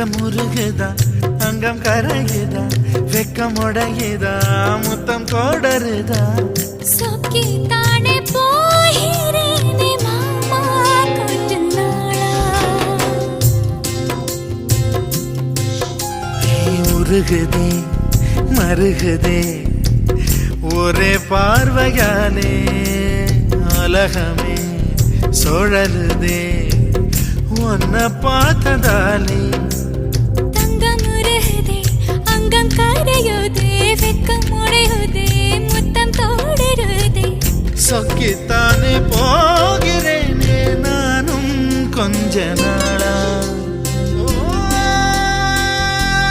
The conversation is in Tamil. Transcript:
நெஞ்சம் உருகுதா அங்கம் கரையுதா வெக்கம் உடையுதா முத்தம் கோடருதா சொக்கி தானே போகிறேனே மாமா கொஞ்ச நாளா உருகுதே மருகுதே ஒரே பார்வையாலே உலகமே சுழலுதே உன்னை பார்த்ததாலே